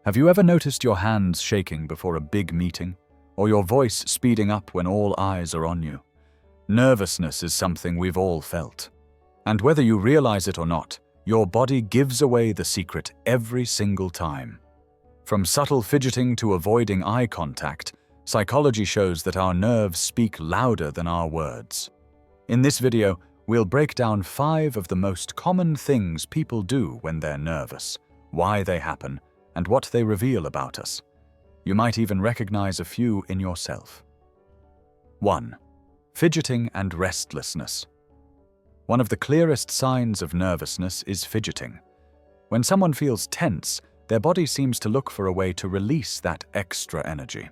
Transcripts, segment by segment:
Have you ever noticed your hands shaking before a big meeting, or your voice speeding up when all eyes are on you? Nervousness is something we've all felt. And whether you realize it or not, your body gives away the secret every single time. From subtle fidgeting to avoiding eye contact, psychology shows that our nerves speak louder than our words. In this video, we'll break down 5 of the most common things people do when they're nervous, why they happen, and what they reveal about us. You might even recognize a few in yourself. 1. Fidgeting and restlessness. One of the clearest signs of nervousness is fidgeting. When someone feels tense, their body seems to look for a way to release that extra energy.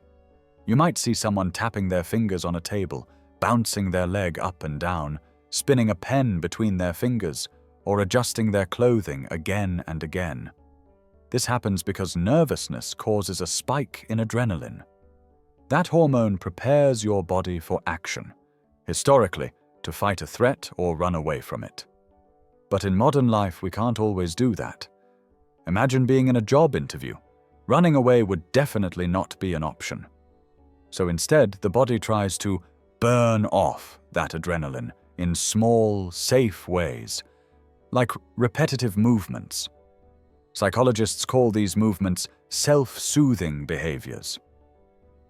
You might see someone tapping their fingers on a table, bouncing their leg up and down, spinning a pen between their fingers, or adjusting their clothing again and again. This happens because nervousness causes a spike in adrenaline. That hormone prepares your body for action, historically, to fight a threat or run away from it. But in modern life, we can't always do that. Imagine being in a job interview. Running away would definitely not be an option. So instead, the body tries to burn off that adrenaline in small, safe ways, like repetitive movements. Psychologists call these movements self-soothing behaviors.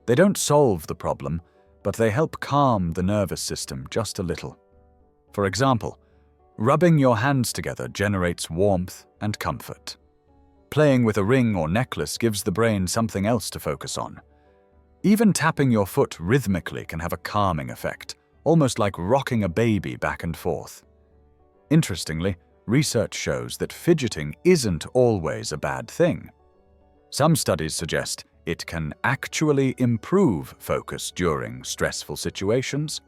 They don't solve the problem, but they help calm the nervous system just a little. For example, rubbing your hands together generates warmth and comfort. Playing with a ring or necklace gives the brain something else to focus on. Even tapping your foot rhythmically can have a calming effect, almost like rocking a baby back and forth. Interestingly, research shows that fidgeting isn't always a bad thing. Some studies suggest it can actually improve focus during stressful situations.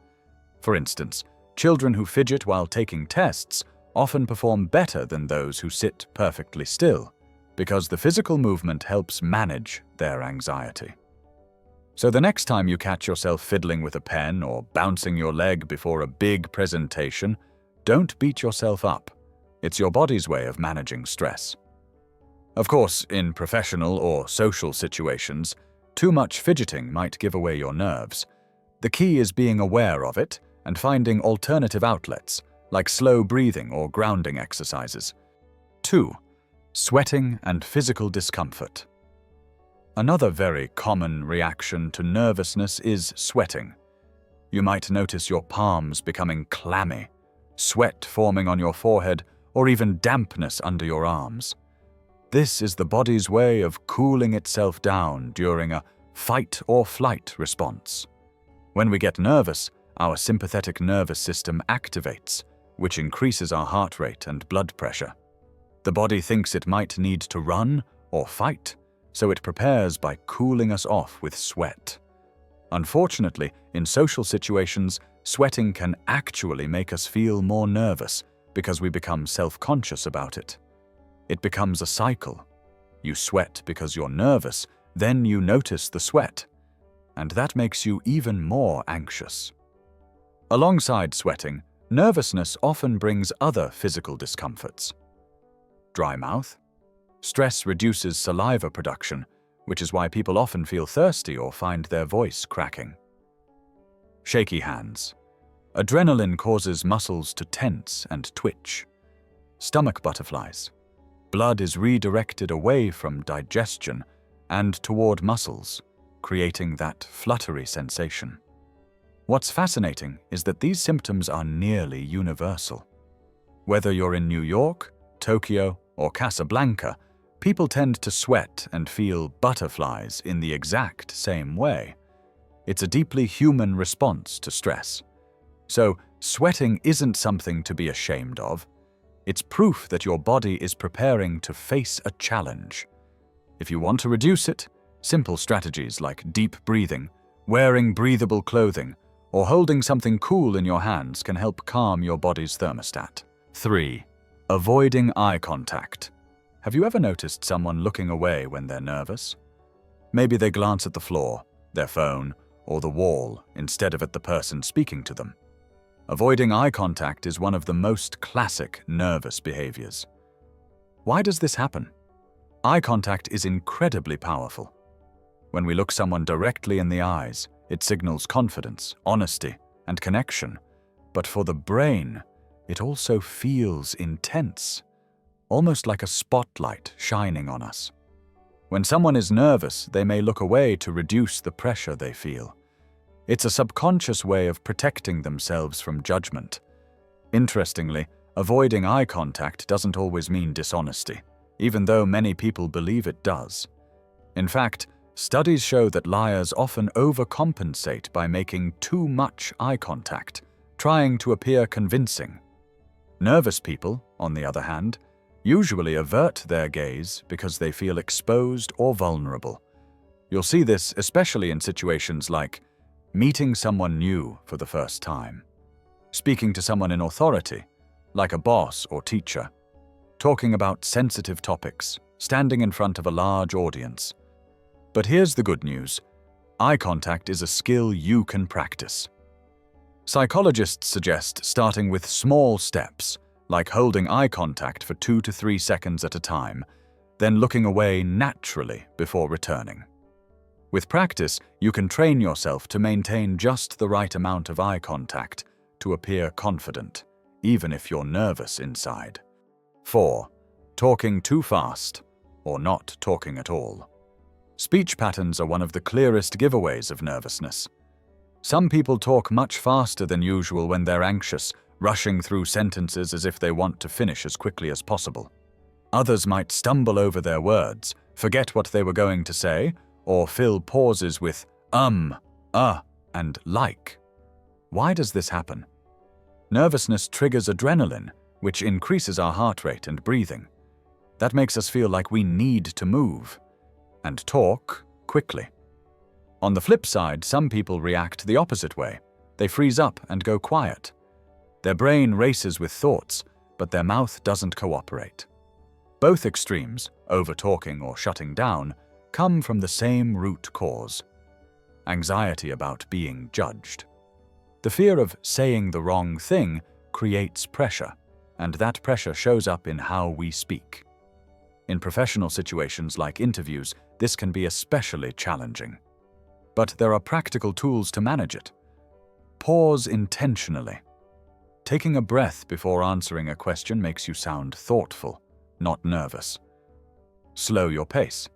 For instance, children who fidget while taking tests often perform better than those who sit perfectly still, because the physical movement helps manage their anxiety. So the next time you catch yourself fiddling with a pen or bouncing your leg before a big presentation, don't beat yourself up. It's your body's way of managing stress. Of course, in professional or social situations, too much fidgeting might give away your nerves. The key is being aware of it and finding alternative outlets, like slow breathing or grounding exercises. 2. Sweating and physical discomfort. Another very common reaction to nervousness is sweating. You might notice your palms becoming clammy, sweat forming on your forehead, or even dampness under your arms. This is the body's way of cooling itself down during a fight or flight response. When we get nervous, our sympathetic nervous system activates, which increases our heart rate and blood pressure. The body thinks it might need to run or fight, so it prepares by cooling us off with sweat. Unfortunately, in social situations, sweating can actually make us feel more nervous because we become self-conscious about it. It becomes a cycle. You sweat because you're nervous, then you notice the sweat, and that makes you even more anxious. Alongside sweating, nervousness often brings other physical discomforts. Dry mouth. Stress reduces saliva production, which is why people often feel thirsty or find their voice cracking. Shaky hands. Adrenaline causes muscles to tense and twitch. Stomach butterflies. Blood is redirected away from digestion and toward muscles, creating that fluttery sensation. What's fascinating is that these symptoms are nearly universal. Whether you're in New York, Tokyo, or Casablanca, people tend to sweat and feel butterflies in the exact same way. It's a deeply human response to stress. So, sweating isn't something to be ashamed of. It's proof that your body is preparing to face a challenge. If you want to reduce it, simple strategies like deep breathing, wearing breathable clothing, or holding something cool in your hands can help calm your body's thermostat. 3. Avoiding eye contact. Have you ever noticed someone looking away when they're nervous? Maybe they glance at the floor, their phone, or the wall instead of at the person speaking to them. Avoiding eye contact is one of the most classic nervous behaviors. Why does this happen? Eye contact is incredibly powerful. When we look someone directly in the eyes, it signals confidence, honesty, and connection. But for the brain, it also feels intense, almost like a spotlight shining on us. When someone is nervous, they may look away to reduce the pressure they feel. It's a subconscious way of protecting themselves from judgment. Interestingly, avoiding eye contact doesn't always mean dishonesty, even though many people believe it does. In fact, studies show that liars often overcompensate by making too much eye contact, trying to appear convincing. Nervous people, on the other hand, usually avert their gaze because they feel exposed or vulnerable. You'll see this especially in situations like meeting someone new for the first time, speaking to someone in authority, like a boss or teacher, talking about sensitive topics, standing in front of a large audience. But here's the good news. Eye contact is a skill you can practice. Psychologists suggest starting with small steps, like holding eye contact for 2 to 3 seconds at a time, then looking away naturally before returning. With practice, you can train yourself to maintain just the right amount of eye contact to appear confident, even if you're nervous inside. 4. Talking too fast, or not talking at all. Speech patterns are one of the clearest giveaways of nervousness. Some people talk much faster than usual when they're anxious, rushing through sentences as if they want to finish as quickly as possible. Others might stumble over their words, forget what they were going to say, or fill pauses with and like. Why does this happen? Nervousness triggers adrenaline, which increases our heart rate and breathing. That makes us feel like we need to move and talk quickly. On the flip side, some people react the opposite way. They freeze up and go quiet. Their brain races with thoughts, but their mouth doesn't cooperate. Both extremes, over-talking or shutting down, come from the same root cause: anxiety about being judged. The fear of saying the wrong thing creates pressure, and that pressure shows up in how we speak. In professional situations like interviews, this can be especially challenging. But there are practical tools to manage it. Pause intentionally. Taking a breath before answering a question makes you sound thoughtful, not nervous. Slow your pace.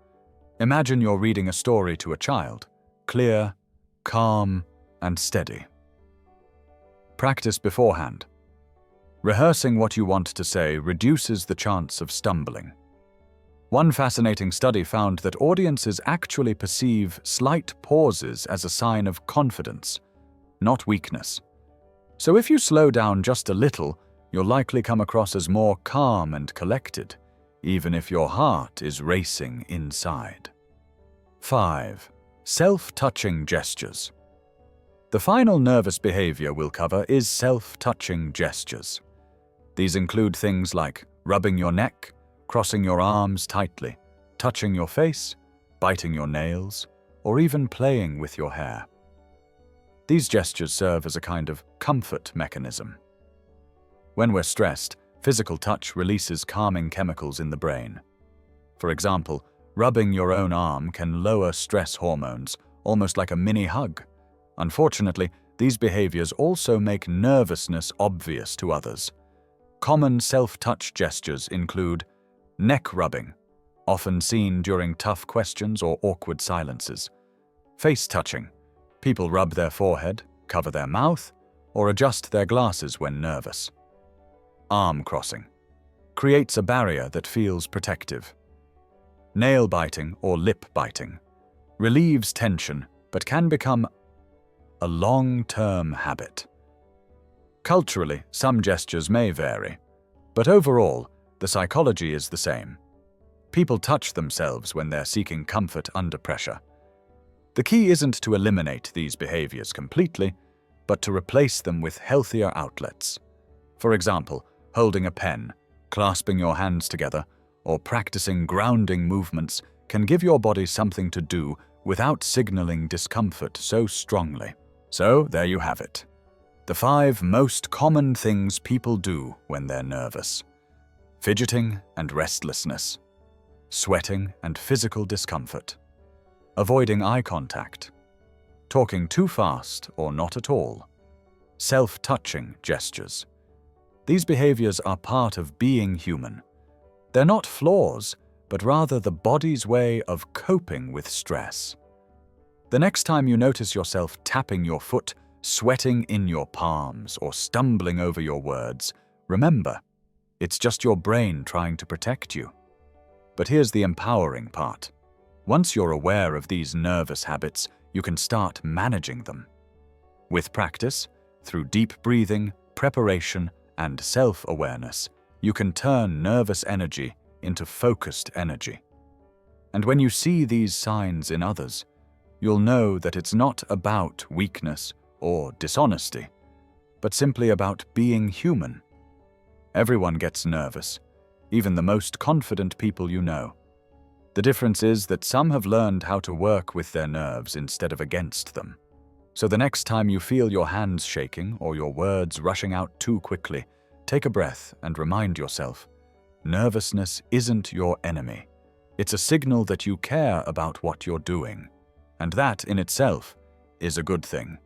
Imagine you're reading a story to a child, clear, calm, and steady. Practice beforehand. Rehearsing what you want to say reduces the chance of stumbling. One fascinating study found that audiences actually perceive slight pauses as a sign of confidence, not weakness. So if you slow down just a little, you'll likely come across as more calm and collected, even if your heart is racing inside. 5. Self-touching gestures. The final nervous behavior we'll cover is self-touching gestures. These include things like rubbing your neck, crossing your arms tightly, touching your face, biting your nails, or even playing with your hair. These gestures serve as a kind of comfort mechanism. When we're stressed, physical touch releases calming chemicals in the brain. For example, rubbing your own arm can lower stress hormones, almost like a mini hug. Unfortunately, these behaviors also make nervousness obvious to others. Common self-touch gestures include neck rubbing, often seen during tough questions or awkward silences. Face touching. People rub their forehead, cover their mouth, or adjust their glasses when nervous. Arm crossing. Creates a barrier that feels protective. Nail biting or lip biting. Relieves tension, but can become a long-term habit. Culturally, some gestures may vary, but overall, the psychology is the same. People touch themselves when they're seeking comfort under pressure. The key isn't to eliminate these behaviors completely, but to replace them with healthier outlets. For example, holding a pen, clasping your hands together, or practicing grounding movements can give your body something to do without signaling discomfort so strongly. So, there you have it. The 5 most common things people do when they're nervous. Fidgeting and restlessness. sweating and physical discomfort, avoiding eye contact, talking too fast or not at all, self-touching gestures. These behaviors are part of being human. They're not flaws, but rather the body's way of coping with stress. The next time you notice yourself tapping your foot, sweating in your palms, or stumbling over your words, remember, it's just your brain trying to protect you. But here's the empowering part. Once you're aware of these nervous habits, you can start managing them. With practice, through deep breathing, preparation, and self-awareness, you can turn nervous energy into focused energy. And when you see these signs in others, you'll know that it's not about weakness or dishonesty, but simply about being human. Everyone gets nervous, even the most confident people you know. The difference is that some have learned how to work with their nerves instead of against them. So the next time you feel your hands shaking or your words rushing out too quickly, take a breath and remind yourself, nervousness isn't your enemy. It's a signal that you care about what you're doing. And that in itself is a good thing.